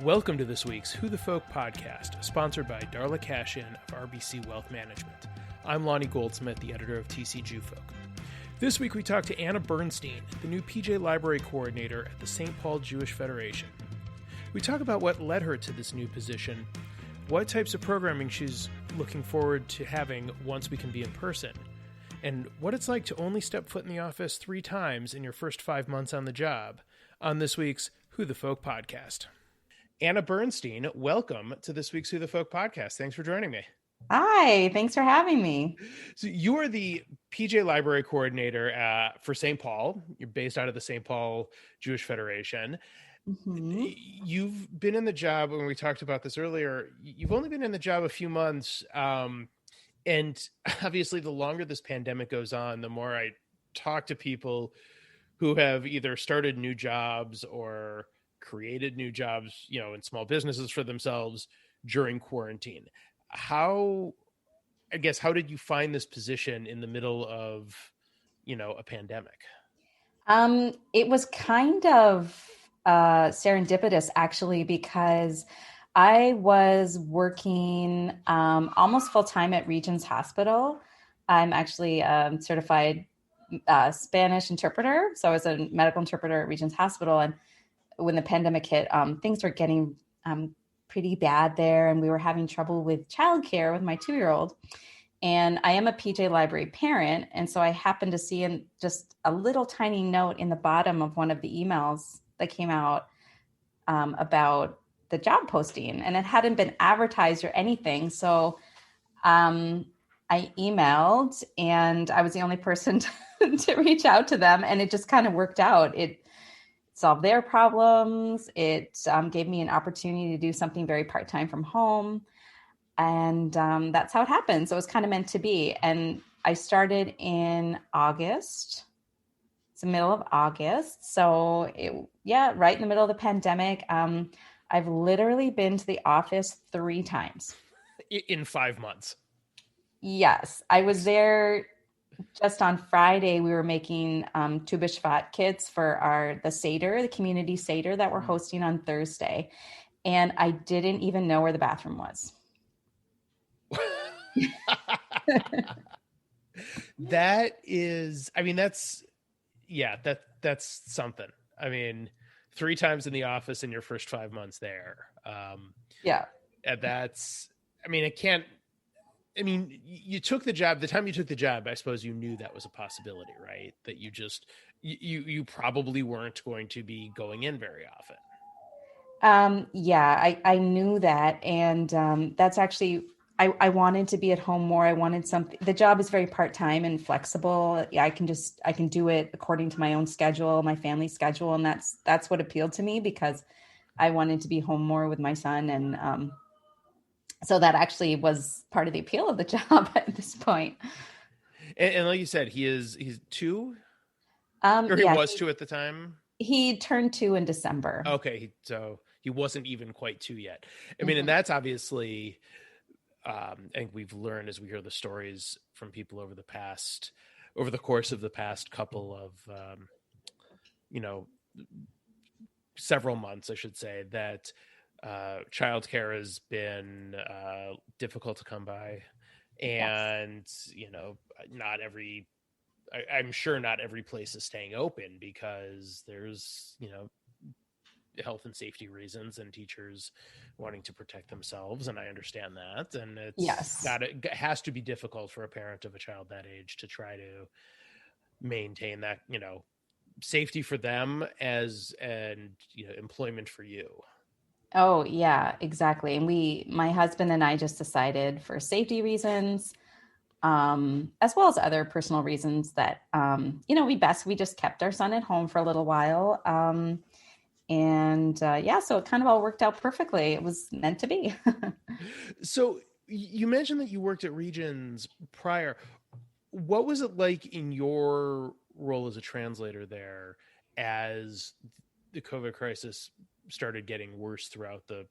Welcome to this week's Who the Folk podcast, sponsored by Darla Cashin of RBC Wealth Management. I'm Lonnie Goldsmith, the editor of TC Jewfolk. This week we talk to Anna Burnstein, the new PJ Library Coordinator at the St. Paul Jewish Federation. We talk about what led her to this new position, what types of programming she's looking forward to having once we can be in person, and what it's like to only step foot in the office 3 times in your first 5 months on the job on this week's Who the Folk podcast. Anna Burnstein, welcome to this week's Who the Folk podcast. Thanks for joining me. Hi, thanks for having me. So you are the PJ Library Coordinator for St. Paul. You're based out of the St. Paul Jewish Federation. Mm-hmm. You've been in the job, when we talked about this earlier, you've only been in the job a few months. And obviously, the longer this pandemic goes on, the more I talk to people who have either started new jobs or created new jobs, in small businesses for themselves during quarantine. How did you find this position in the middle of, a pandemic? It was kind of serendipitous, actually, because I was working almost full time at Regents Hospital. I'm actually a certified Spanish interpreter. So I was a medical interpreter at Regents Hospital. And when the pandemic hit, things were getting pretty bad there. And we were having trouble with childcare with my 2-year-old. And I am a PJ Library parent. And so I happened to see in just a little tiny note in the bottom of one of the emails that came out about the job posting. And it hadn't been advertised or anything. So I emailed, and I was the only person to reach out to them. And it just kind of worked out. It solved their problems. It gave me an opportunity to do something very part-time from home. And that's how it happened. So it was kind of meant to be. And I started in August. It's the middle of August. So right in the middle of the pandemic. I've literally been to the office 3 times. In 5 months. Yes. I was there just on Friday. We were making Tu B'Shvat kits for the Seder, the community Seder that we're hosting on Thursday. And I didn't even know where the bathroom was. That's something. I mean, 3 times in the office in your first 5 months there. You took the job. The time you took the job, I suppose you knew that was a possibility, right? That you probably weren't going to be going in very often. I knew that. And that's actually, I wanted to be at home more. I wanted something. The job is very part-time and flexible. I can do it according to my own schedule, my family schedule. And that's what appealed to me, because I wanted to be home more with my son. And so that actually was part of the appeal of the job at this point. And like you said, he's 2? Or he was 2 at the time? He turned 2 in December. Okay. So he wasn't even quite 2 yet. I mean, and that's obviously, I think we've learned as we hear the stories from people over the course of the past couple of, several months, I should say, that childcare has been difficult to come by, and I'm sure not every place is staying open because there's health and safety reasons and teachers wanting to protect themselves, and I understand that. And it has to be difficult for a parent of a child that age to try to maintain that safety for them and employment for you. Oh, yeah, exactly. And my husband and I just decided, for safety reasons, as well as other personal reasons, that, we just kept our son at home for a little while. So it kind of all worked out perfectly. It was meant to be. So you mentioned that you worked at Regions prior. What was it like in your role as a translator there as the COVID crisis started getting worse throughout the,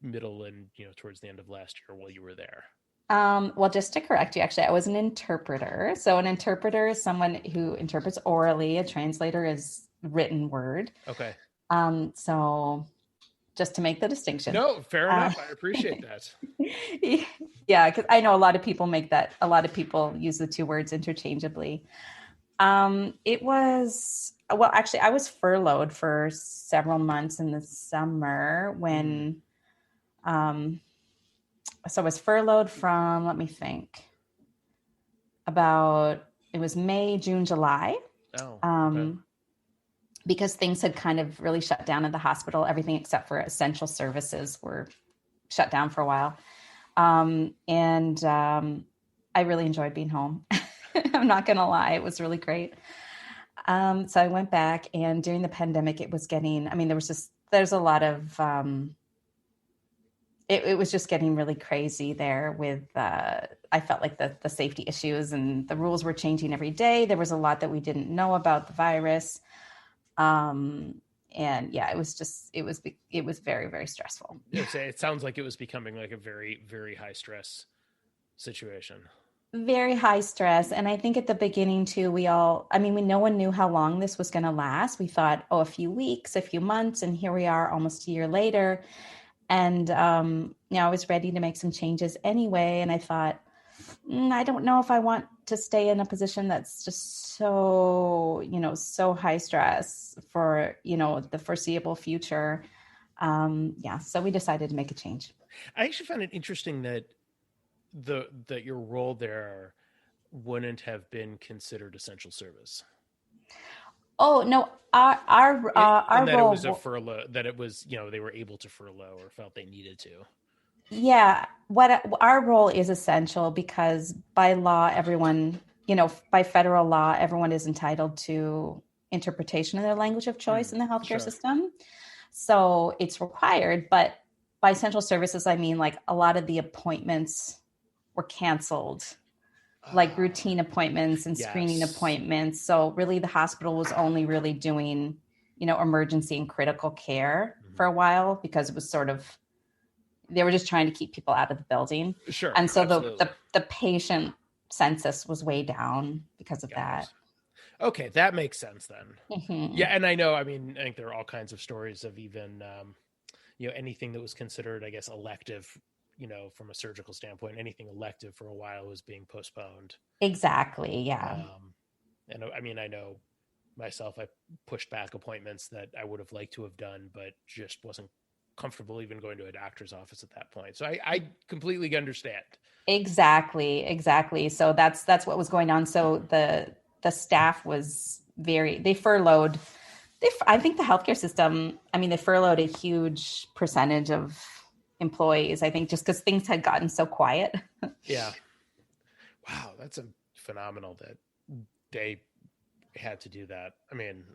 middle and, towards the end of last year while you were there? Well, just to correct you, actually, I was an interpreter. So an interpreter is someone who interprets orally. A translator is written word. Okay. So just to make the distinction. No, fair enough. I appreciate that. Yeah, because I know a lot of people use the two words interchangeably. It was, well, actually, I was furloughed for several months in the summer when, so I was furloughed from, let me think, it was May, June, July. Oh, okay. Because things had kind of really shut down in the hospital. Everything except for essential services were shut down for a while. I really enjoyed being home. I'm not going to lie. It was really great. So I went back, and during the pandemic, it was getting, I mean, there's a lot of, it was just getting really crazy there with, I felt like the safety issues, and the rules were changing every day. There was a lot that we didn't know about the virus. And yeah, it was very, very stressful. It sounds like it was becoming like a very, very high stress situation. Very high stress. And I think at the beginning too, no one knew how long this was going to last. We thought, a few weeks, a few months, and here we are almost a year later. And, I was ready to make some changes anyway. And I thought, I don't know if I want to stay in a position that's just so high stress for, the foreseeable future. So we decided to make a change. I actually found it interesting that that your role there wouldn't have been considered essential service. Oh no, our that role, it was a furlough, that it was, they were able to furlough or felt they needed to. Yeah, our role is essential because by law, everyone, by federal law, everyone is entitled to interpretation of their language of choice in the healthcare system. So it's required, but by essential services, I mean like a lot of the appointments were canceled, like routine appointments and screening appointments. So really the hospital was only really doing, emergency and critical care for a while, because it was sort of, they were just trying to keep people out of the building. Sure. And so the patient census was way down because of that. Okay, that makes sense then. Mm-hmm. Yeah, and I know, I think there are all kinds of stories of even, anything that was considered, I guess, elective, from a surgical standpoint, anything elective for a while was being postponed. Exactly, yeah. And I know myself, I pushed back appointments that I would have liked to have done, but just wasn't comfortable even going to a doctor's office at that point. So I completely understand. Exactly. So that's what was going on. So the staff was they furloughed. I think the healthcare system, they furloughed a huge percentage of employees, I think, just because things had gotten so quiet. Yeah. Wow. That's phenomenal that they had to do that.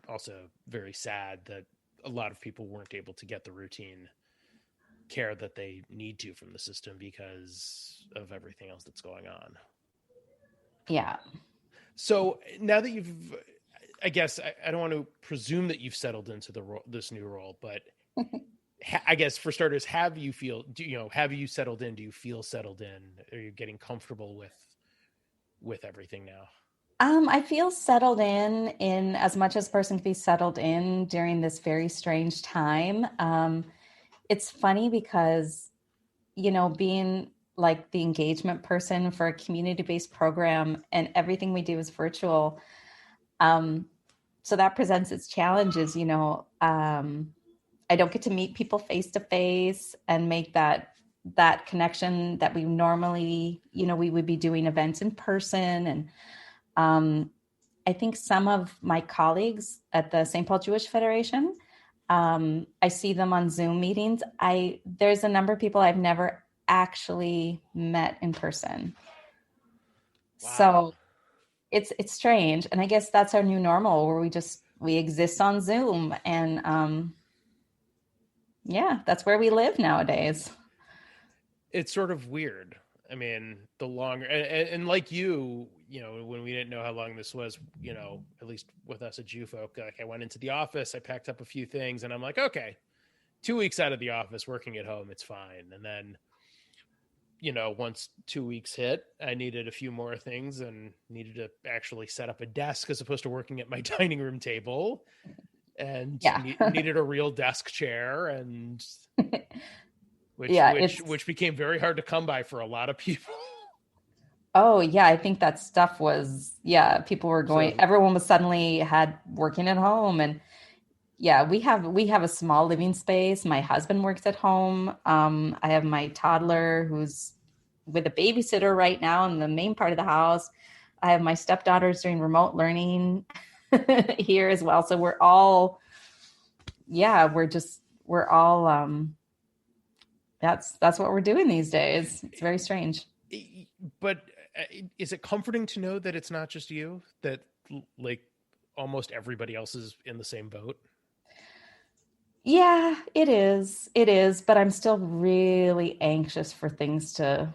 Also very sad that a lot of people weren't able to get the routine care that they need to from the system because of everything else that's going on. Yeah. So now that I guess I don't want to presume that you've settled into this new role, but I guess for starters, have you settled in? Do you feel settled in? Are you getting comfortable with everything now? I feel settled in as much as a person can be settled in during this very strange time. It's funny because, being like the engagement person for a community-based program and everything we do is virtual. So that presents its challenges, I don't get to meet people face to face and make that connection that we normally, we would be doing events in person. And I think some of my colleagues at the St. Paul Jewish Federation, I see them on Zoom meetings. There's a number of people I've never actually met in person. Wow. So it's strange. And I guess that's our new normal, where we exist on Zoom, and yeah, that's where we live nowadays. It's sort of weird. The longer, and like you, when we didn't know how long this was, at least with us at Jew Folk, like I went into the office, I packed up a few things, and I'm like, okay, 2 weeks out of the office, working at home, it's fine. And then, once 2 weeks hit, I needed a few more things and needed to actually set up a desk as opposed to working at my dining room table. and Yeah. needed a real desk chair, and Yeah, which became very hard to come by for a lot of people. oh yeah, I think that stuff was, yeah, people were So everyone was suddenly had working at home. And yeah, we have a small living space. My husband works at home. I have my toddler who's with a babysitter right now in the main part of the house. I have my stepdaughters doing remote learning here as well. So we're all that's what we're doing these days. It's very strange. but is it comforting to know that it's not just you, that like almost everybody else is in the same boat? Yeah, it is. It is, but I'm still really anxious for things to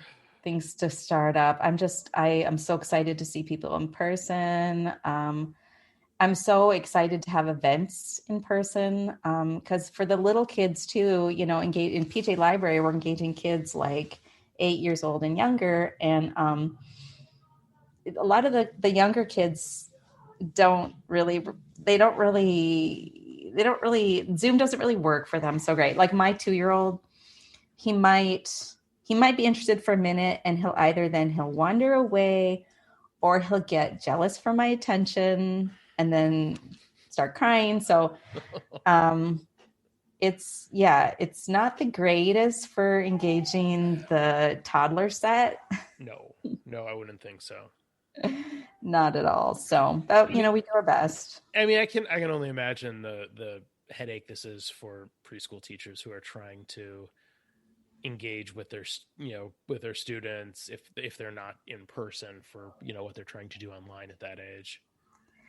start up. I am so excited to see people in person. I'm so excited to have events in person. Because for the little kids too, engage in PJ Library, we're engaging kids like 8 years old and younger. And a lot of the younger kids don't really they don't really Zoom doesn't really work for them so great. Like my 2-year-old, he might be interested for a minute, and he'll wander away, or he'll get jealous for my attention and then start crying. So it's not the greatest for engaging the toddler set. No, I wouldn't think so. Not at all. So, but we do our best. I mean, I can only imagine the headache this is for preschool teachers who are trying to engage with their students if they're not in person for what they're trying to do online at that age.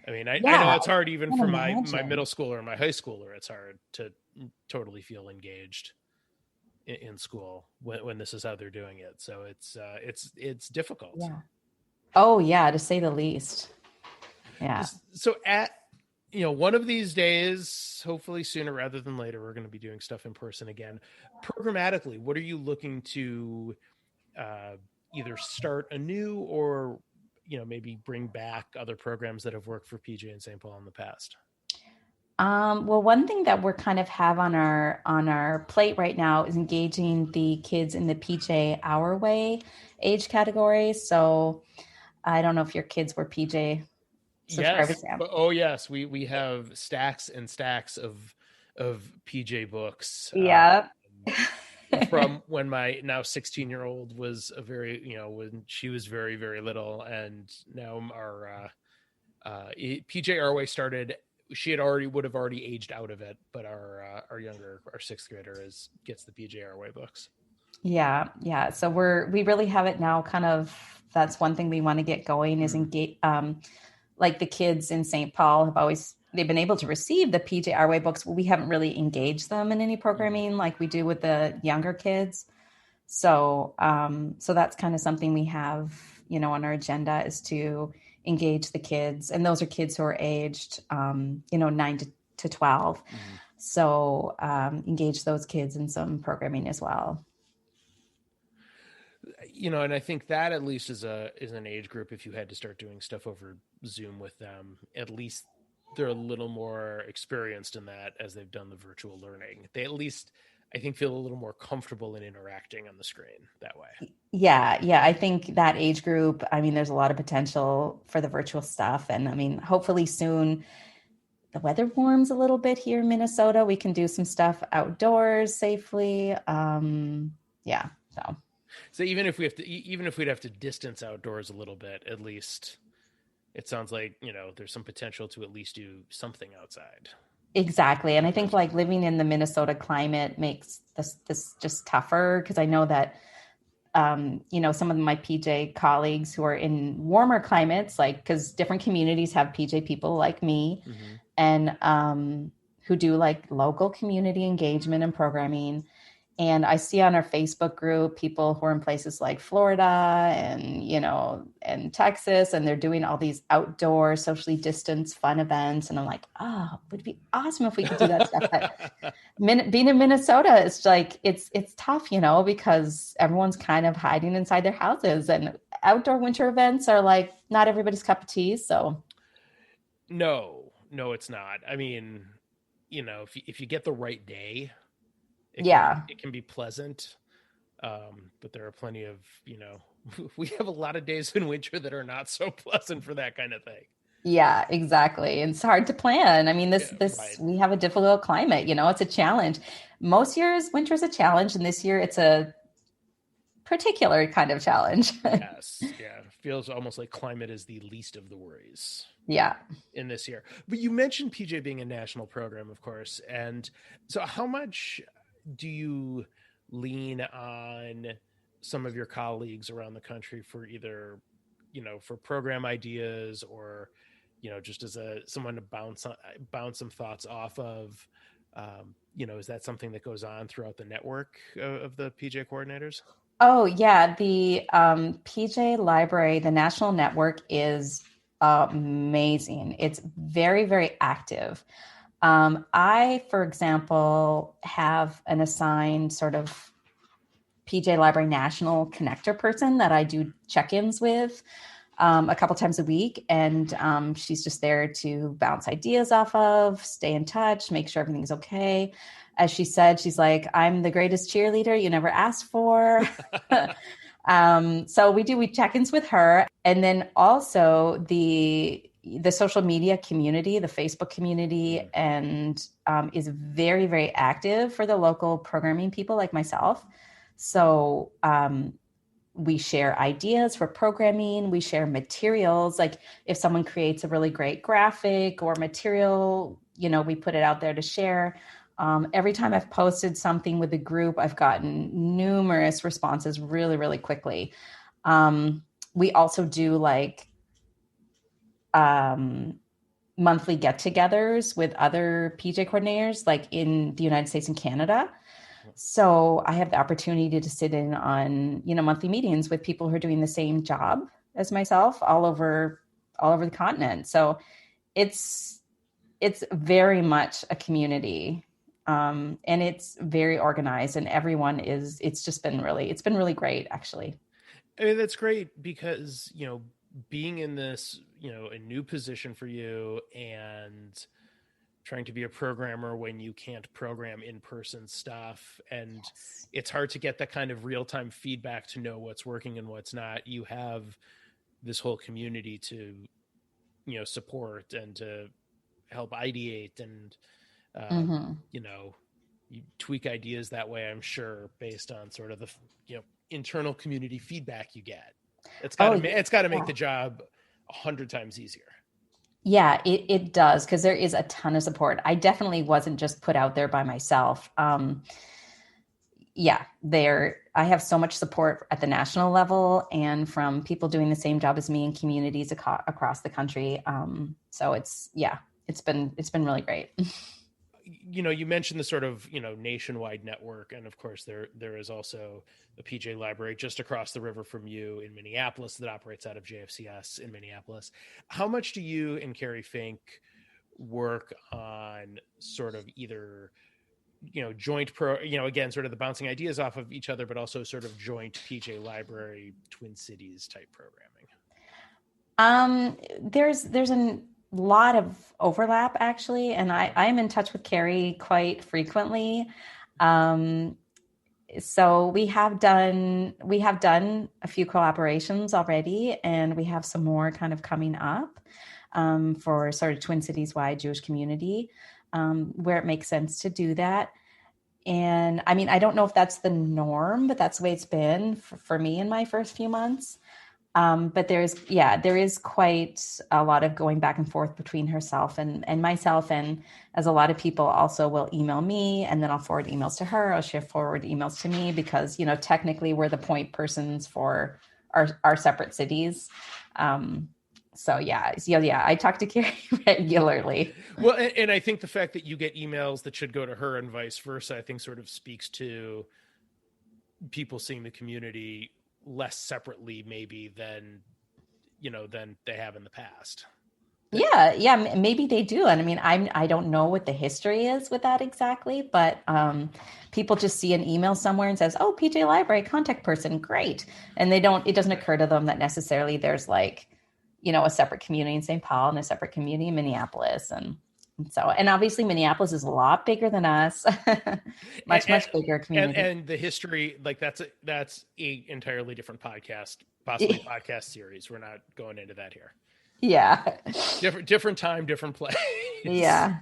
I mean, I know Yeah, it's hard even I for can my imagine. middle schooler and my high schooler. It's hard to totally feel engaged in school when this is how they're doing it. So it's difficult. Yeah. Oh yeah, to say the least. Yeah. So at one of these days, hopefully sooner rather than later, we're going to be doing stuff in person again. Programmatically, what are you looking to either start anew or maybe bring back other programs that have worked for PJ and St. Paul in the past? Well, one thing that we're kind of have on our plate right now is engaging the kids in the PJ Our Way age category. So I don't know if your kids were PJ Yes. subscribers. Yeah. Oh yes, we have stacks and stacks of PJ books. Yeah. From when my now 16-year-old was a very when she was very very little, and now our PJ Our Way started. She would have already aged out of it, but our younger, our sixth grader gets the PJ Our Way books. Yeah, yeah. So we really have it now. Kind of, that's one thing we want to get going is engage. Like the kids in St. Paul they've been able to receive the PJ Our Way books. We haven't really engaged them in any programming like we do with the younger kids. So so that's kind of something we have, on our agenda, is to engage the kids, and those are kids who are aged, 9 to 12. So engage those kids in some programming as well. And I think that at least is an age group. If you had to start doing stuff over Zoom with them, at least they're a little more experienced in that as they've done the virtual learning. They at least, I think, feel a little more comfortable in interacting on the screen that way. Yeah, yeah. I think that age group, I mean, there's a lot of potential for the virtual stuff. And I mean, hopefully soon the weather warms a little bit here in Minnesota. We can do some stuff outdoors safely. Yeah. So even if we'd have to distance outdoors a little bit, at least it sounds like, there's some potential to at least do something outside. Exactly. And I think like living in the Minnesota climate makes this just tougher, because I know that some of my PJ colleagues who are in warmer climates, like, because different communities have PJ people like me, and who do like local community engagement and programming. And I see on our Facebook group people who are in places like Florida and Texas, and they're doing all these outdoor, socially distanced, fun events. And I'm like, oh, it would be awesome if we could do that stuff. But being in Minnesota, it's like, it's tough, because everyone's kind of hiding inside their houses, and outdoor winter events are like not everybody's cup of tea. So no, it's not. I mean, if you get the right day, Yeah. it can be pleasant. But there are plenty of, we have a lot of days in winter that are not so pleasant for that kind of thing. Yeah, exactly. And it's hard to plan. I mean, Yeah, this right. we have a difficult climate, it's a challenge. Most years winter's a challenge, and this year it's a particular kind of challenge. Yes. Yeah. It feels almost like climate is the least of the worries Yeah. in this year. But you mentioned PJ being a national program, of course. And so how much do you lean on some of your colleagues around the country for either, for program ideas or, just as someone to bounce some thoughts off of? Is that something that goes on throughout the network of the PJ coordinators? Oh, yeah. The PJ Library, the national network is amazing. It's very, very active. For example, have an assigned sort of PJ Library National connector person that I do check-ins with a couple times a week. And she's just there to bounce ideas off of, stay in touch, make sure everything's okay. As she said, she's like, I'm the greatest cheerleader you never asked for. So we check-ins with her. And then also the social media community, the Facebook community, and is very, very active for the local programming people like myself. So we share ideas for programming. We share materials. Like if someone creates a really great graphic or material, we put it out there to share. Every time I've posted something with the group, I've gotten numerous responses really, really quickly. We also do monthly get-togethers with other PJ coordinators, like in the United States and Canada. So I have the opportunity to sit in on, monthly meetings with people who are doing the same job as myself all over the continent. So it's very much a community. And it's very organized, and it's been really great, actually. I mean, that's great because, being in this, a new position for you and trying to be a programmer when you can't program in-person stuff. And Yes. it's hard to get that kind of real-time feedback to know what's working and what's not. You have this whole community to, support and to help ideate and, Mm-hmm. you tweak ideas that way, I'm sure, based on sort of the, internal community feedback you get. It's got to make the job 100 times easier. Yeah, it does, because there is a ton of support. I definitely wasn't just put out there by myself. I have so much support at the national level and from people doing the same job as me in communities across the country. So it's been really great. You mentioned the sort of, nationwide network. And of course there is also the PJ Library just across the river from you in Minneapolis that operates out of JFCS in Minneapolis. How much do you and Carrie Fink work on sort of either, joint again, sort of the bouncing ideas off of each other, but also sort of joint PJ Library Twin Cities type programming? There's a lot of overlap, actually, and I'm in touch with Carrie quite frequently. So we have done a few collaborations already, and we have some more kind of coming up for sort of Twin Cities wide Jewish community, where it makes sense to do that. And I mean, I don't know if that's the norm, but that's the way it's been for me in my first few months. But there is quite a lot of going back and forth between herself and myself. And as a lot of people also will email me, and then I'll forward emails to her. She'll forward emails to me because, technically we're the point persons for our separate cities. I talk to Carrie regularly. Well, and I think the fact that you get emails that should go to her and vice versa, I think sort of speaks to people seeing the community less separately maybe than they have in the past. Yeah, maybe they do. And I mean, I don't know what the history is with that exactly, but people just see an email somewhere and says, "Oh, PJ Library contact person, great," and it doesn't occur to them that necessarily there's a separate community in St. Paul and a separate community in Minneapolis, and So, and obviously Minneapolis is a lot bigger than us, much bigger community. And the history, like that's a entirely different podcast, possibly podcast series. We're not going into that here. Yeah. Different time, different place. Yeah.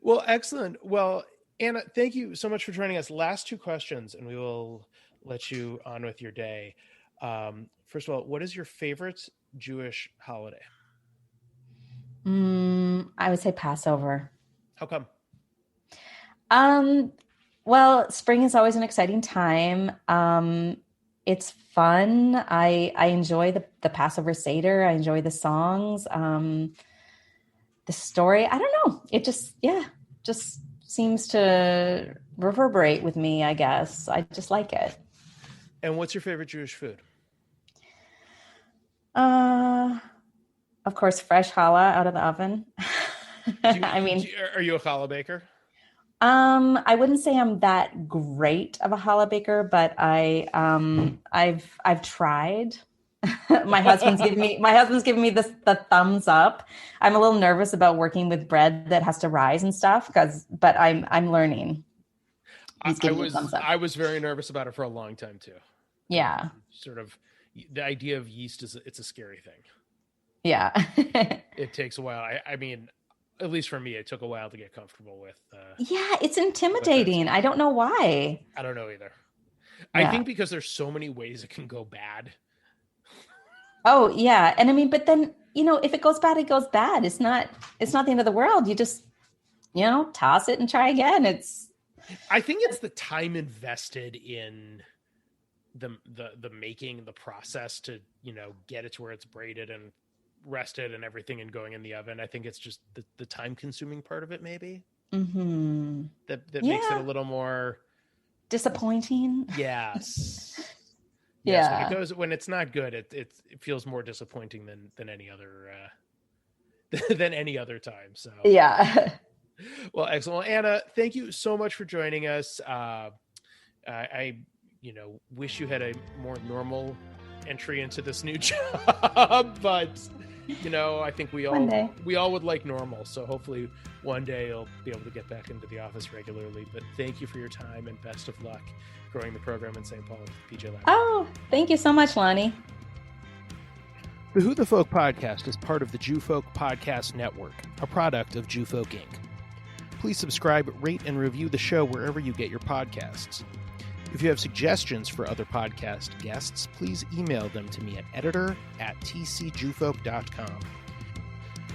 Well, excellent. Well, Anna, thank you so much for joining us. Last two questions, and we will let you on with your day. First of all, what is your favorite Jewish holiday? I would say Passover. How come? Well, spring is always an exciting time. It's fun. I enjoy the Passover Seder. I enjoy the songs. The story, I don't know. It just seems to reverberate with me, I guess. I just like it. And what's your favorite Jewish food? Of course, fresh challah out of the oven. Are you a challah baker? I wouldn't say I'm that great of a challah baker, but I've tried. My husband's giving me the thumbs up. I'm a little nervous about working with bread that has to rise and stuff, but I'm learning. I was very nervous about it for a long time too. Yeah. Sort of the idea of yeast it's a scary thing. Yeah. It takes a while. I mean, at least for me, it took a while to get comfortable with. Yeah, it's intimidating. I don't know why. I don't know either. Yeah. I think because there's so many ways it can go bad. Oh yeah. And I mean, but then, if it goes bad, it goes bad. It's not the end of the world. You just, toss it and try again. I think it's the time invested in the making, the process to, get it to where it's braided and rested and everything and going in the oven. I think it's just the time consuming part of it, maybe. Mm-hmm. That makes it a little more disappointing. Yes. Yeah. When it's not good, it feels more disappointing than any other than any other time. So yeah. Well, excellent. Well, Anna, thank you so much for joining us. I wish you had a more normal entry into this new job, but I think we all would like normal. So hopefully one day you'll be able to get back into the office regularly. But thank you for your time and best of luck growing the program in St. Paul with PJ Lab. Oh, thank you so much, Lonnie. The Who the Folk podcast is part of the Jew Folk Podcast Network, a product of Jew Folk Inc. Please subscribe, rate, and review the show wherever you get your podcasts. If you have suggestions for other podcast guests, please email them to me at editor@tcjewfolk.com.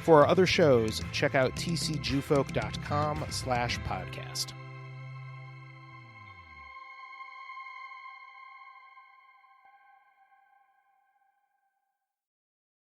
For our other shows, check out tcjewfolk.com/podcast.